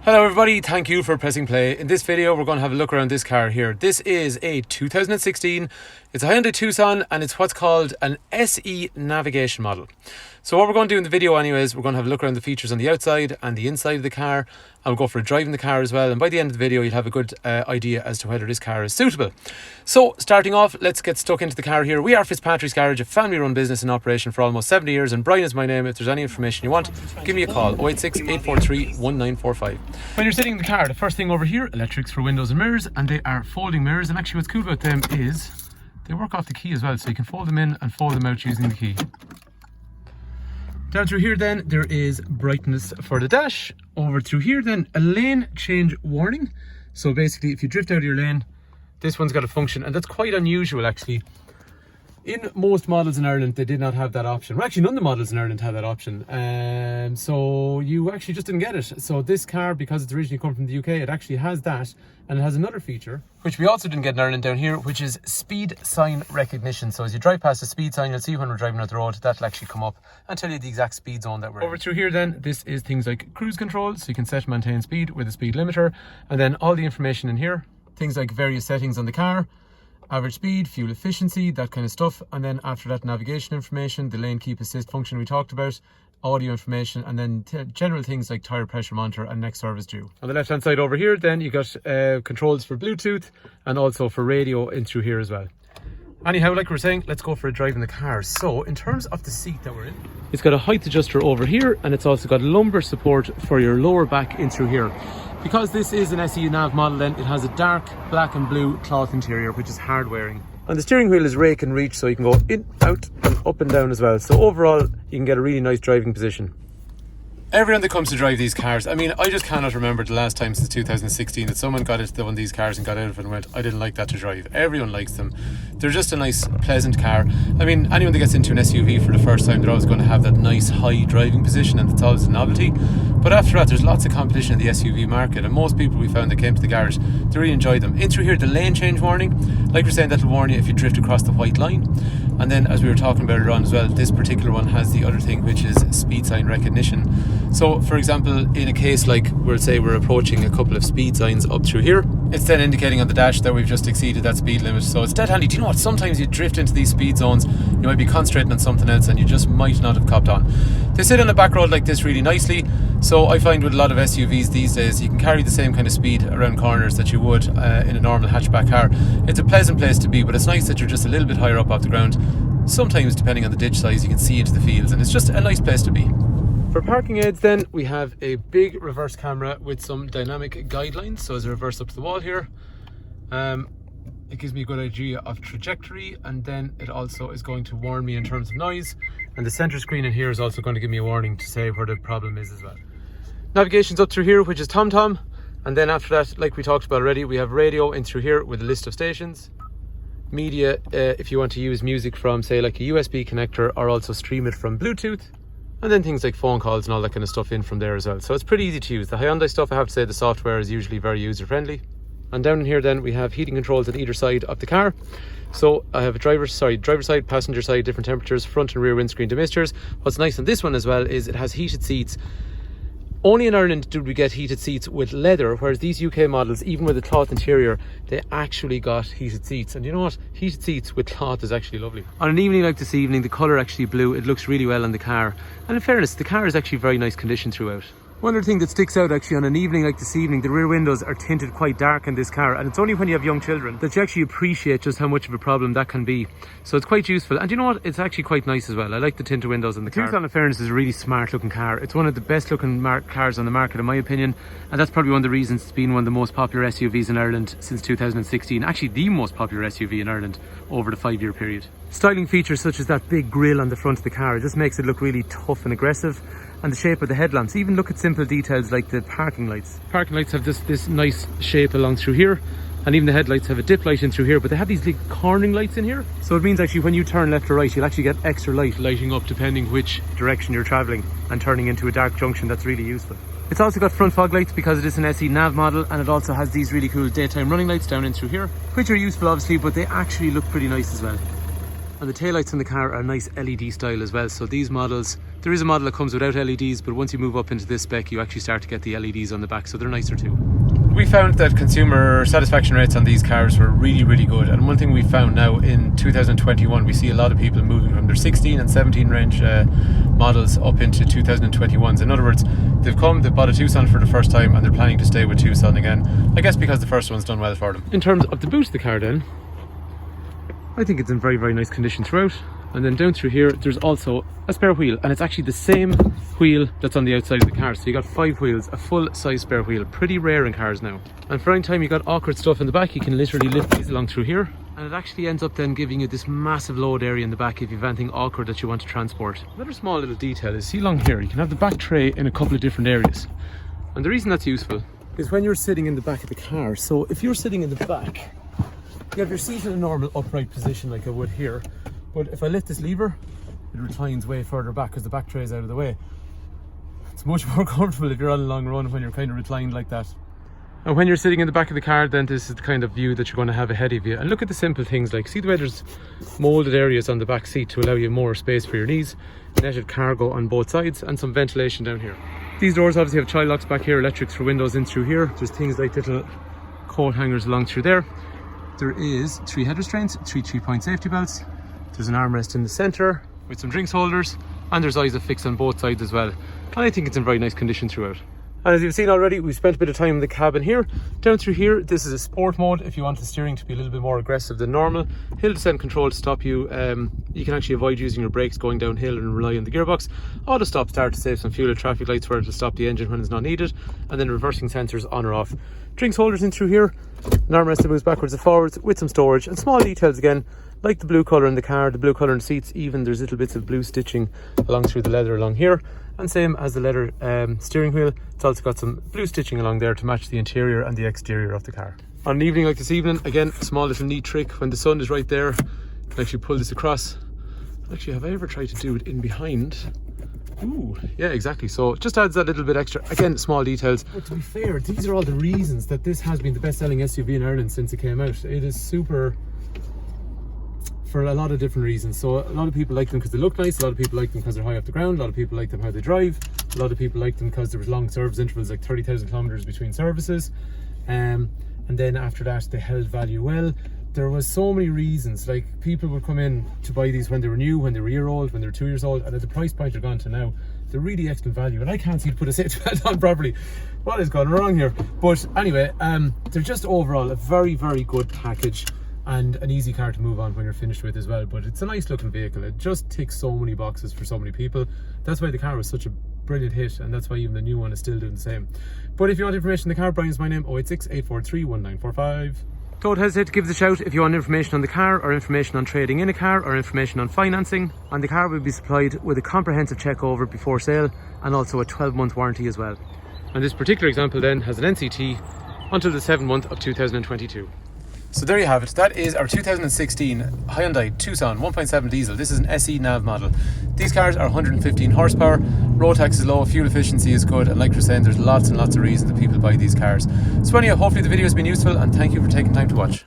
Hello everybody, thank you for pressing play. In this video we're going to have a look around this car here. This is a 2016, it's a Hyundai Tucson and it's what's called an SE navigation model. So what we're going to do in the video anyways, we're going to have a look around the features on the outside and the inside of the car, and we'll go for a drive in the car as well, and by the end of the video you'll have a good idea as to whether this car is suitable. So starting off, let's get stuck into the car here. We are Fitzpatrick's Garage, a family run business in operation for almost 70 years, and Brian is my name. If there's any information you want, give me a call, 086 843 1945. When you're sitting in the car, the first thing over here, electrics for windows and mirrors, and they are folding mirrors, and actually what's cool about them is they work off the key as well, so you can fold them in and fold them out using the key. Down through here then, there is brightness for the dash. Over through here then, a lane change warning. So basically, if you drift out of your lane, this one's got a function, and that's quite unusual actually. In most models in Ireland, they did not have that option. Well, actually, none of the models in Ireland have that option. So you actually just didn't get it. So this car, because it's originally come from the UK, it actually has that. And it has another feature, which we also didn't get in Ireland down here, which is speed sign recognition. So as you drive past a speed sign, you'll see when we're driving out the road, that'll actually come up and tell you the exact speed zone that we're in. Over through here then, this is things like cruise control. So you can set and maintain speed with a speed limiter. And then all the information in here, things like various settings on the car, average speed, fuel efficiency, that kind of stuff. And then after that, navigation information, the lane keep assist function we talked about, audio information, and then general things like tire pressure monitor and next service due. On the left hand side over here then you got controls for Bluetooth and also for radio in through here as well. Anyhow, like we were saying, let's go for a drive in the car. So in terms of the seat that we're in, it's got a height adjuster over here, and it's also got lumbar support for your lower back in through here. Because this is an SE Nav model then, it has a dark black and blue cloth interior, which is hard wearing. And the steering wheel is rake and reach, so you can go in, out and up and down as well. So overall, you can get a really nice driving position. Everyone that comes to drive these cars, I mean, I just cannot remember the last time since 2016 that someone got into one of these cars and got out of it and went, I didn't like that to drive. Everyone likes them. They're just a nice, pleasant car. I mean, anyone that gets into an SUV for the first time, they're always going to have that nice high driving position, and it's always a novelty. But after that, there's lots of competition in the SUV market, and most people we found that came to the garage, they really enjoyed them. In through here, the lane change warning, like we're saying, that'll warn you if you drift across the white line. And then, as we were talking about earlier on as well, this particular one has the other thing, which is speed sign recognition. So, for example, in a case like, we'll say we're approaching a couple of speed signs up through here, it's then indicating on the dash that we've just exceeded that speed limit. So it's dead handy. Do you know what? Sometimes you drift into these speed zones, you might be concentrating on something else and you just might not have copped on. They sit on a back road like this really nicely. So I find with a lot of SUVs these days, you can carry the same kind of speed around corners that you would in a normal hatchback car. It's a pleasant place to be, but it's nice that you're just a little bit higher up off the ground. Sometimes, depending on the ditch size, you can see into the fields, and it's just a nice place to be. For parking aids then, we have a big reverse camera with some dynamic guidelines. So as I reverse up to the wall here, it gives me a good idea of trajectory, and then it also is going to warn me in terms of noise. And the center screen in here is also going to give me a warning to say where the problem is as well. Navigation's up through here, which is TomTom. And then after that, like we talked about already, we have radio in through here with a list of stations. Media, if you want to use music from, say, like a USB connector, or also stream it from Bluetooth. And then things like phone calls and all that kind of stuff in from there as well. So it's pretty easy to use. The Hyundai stuff, I have to say, the software is usually very user friendly. And down in here then we have heating controls on either side of the car. So I have a driver side, passenger side, different temperatures, front and rear windscreen demisters. What's nice on this one as well is it has heated seats. Only in Ireland do we get heated seats with leather, whereas these UK models, even with a cloth interior, they actually got heated seats. And you know what? Heated seats with cloth is actually lovely. On an evening like this evening, the colour actually blue, it looks really well on the car. And in fairness, the car is actually very nice condition throughout. One other thing that sticks out actually on an evening like this evening, the rear windows are tinted quite dark in this car, and it's only when you have young children that you actually appreciate just how much of a problem that can be. So it's quite useful, and you know what, it's actually quite nice as well. I like the tinted windows in the car. Tucson, in fairness, is a really smart looking car. It's one of the best looking cars on the market in my opinion, and that's probably one of the reasons it's been one of the most popular SUVs in Ireland since 2016. Actually the most popular SUV in Ireland over the 5-year period. Styling features such as that big grille on the front of the car, it just makes it look really tough and aggressive. And the shape of the headlamps, even look at simple details like the parking lights. Parking lights have this nice shape along through here, and even the headlights have a dip light in through here, but they have these big cornering lights in here. So it means actually when you turn left or right, you'll actually get extra light lighting up depending which direction you're traveling and turning into a dark junction. That's really useful. It's also got front fog lights because it is an SE Nav model, and it also has these really cool daytime running lights down in through here, which are useful obviously, but they actually look pretty nice as well. And the taillights in the car are a nice LED style as well. So these models, there is a model that comes without LEDs, but once you move up into this spec, you actually start to get the LEDs on the back, so they're nicer too. We found that consumer satisfaction rates on these cars were really, really good. And one thing we found now in 2021, we see a lot of people moving from their 16 and 17 range models up into 2021s. In other words, they've bought a Tucson for the first time and they're planning to stay with Tucson again. I guess because the first one's done well for them. In terms of the boot of the car then, I think it's in very, very nice condition throughout. And then down through here, there's also a spare wheel, and it's actually the same wheel that's on the outside of the car. So you got 5 wheels, a full size spare wheel, pretty rare in cars now. And for any time you got awkward stuff in the back, you can literally lift these along through here. And it actually ends up then giving you this massive load area in the back if you have anything awkward that you want to transport. Another small little detail is, see along here, you can have the back tray in a couple of different areas. And the reason that's useful is when you're sitting in the back of the car. So if you're sitting in the back, you have your seat in a normal upright position like I would here. But if I lift this lever, it reclines way further back because the back tray is out of the way. It's much more comfortable if you're on a long run when you're kind of reclined like that. And when you're sitting in the back of the car, then this is the kind of view that you're going to have ahead of you. And look at the simple things, like see the way there's moulded areas on the back seat to allow you more space for your knees, netted cargo on both sides, and some ventilation down here. These doors obviously have child locks back here, electrics for windows in through here. There's things like little coat hangers along through there. There is 3 head restraints, 3 3-point safety belts. There's an armrest in the centre with some drinks holders, and there's ISOFIX on both sides as well. And I think it's in very nice condition throughout. And as you've seen already, we've spent a bit of time in the cabin here. Down through here, this is a sport mode if you want the steering to be a little bit more aggressive than normal. Hill descent control to stop you. You can actually avoid using your brakes going downhill and rely on the gearbox. Auto stop start to save some fuel at traffic lights where it'll stop the engine when it's not needed. And then reversing sensors on or off. Drinks holders in through here. An armrest that moves backwards and forwards with some storage. And small details again, like the blue colour in the car, the blue colour in the seats, even there's little bits of blue stitching along through the leather along here. And same as the leather steering wheel, it's also got some blue stitching along there to match the interior and the exterior of the car. On an evening like this evening, again, a small little neat trick, when the sun is right there, you can actually pull this across. Actually, have I ever tried to do it in behind? Ooh, yeah, exactly. So it just adds that little bit extra. Again, small details. But to be fair, these are all the reasons that this has been the best-selling SUV in Ireland since it came out. It is super, for a lot of different reasons. So a lot of people like them because they look nice, a lot of people like them because they're high off the ground, a lot of people like them how they drive, a lot of people like them because there was long service intervals, like 30,000 kilometers between services, and then after that they held value well. There was so many reasons, like people would come in to buy these when they were new, when they were a year old, when they were 2 years old, and at the price point they're gone to now, they're really excellent value. And I can't seem to put a safety belt on properly. What is going wrong here? But anyway, they're just overall a very, very good package and an easy car to move on when you're finished with as well. But it's a nice looking vehicle. It just ticks so many boxes for so many people. That's why the car was such a brilliant hit, and that's why even the new one is still doing the same. But if you want information on the car, Brian's my name, 086 843 1945. Don't hesitate to give us a shout if you want information on the car, or information on trading in a car, or information on financing. And the car will be supplied with a comprehensive check over before sale, and also a 12-month warranty as well. And this particular example then has an NCT until the 7th month of 2022. So there you have it. That is our 2016 Hyundai Tucson 1.7 diesel. This is an SE NAV model. These cars are 115 horsepower, road tax is low, fuel efficiency is good, and like we're saying, there's lots and lots of reasons that people buy these cars. So anyhow, hopefully the video has been useful, and thank you for taking time to watch.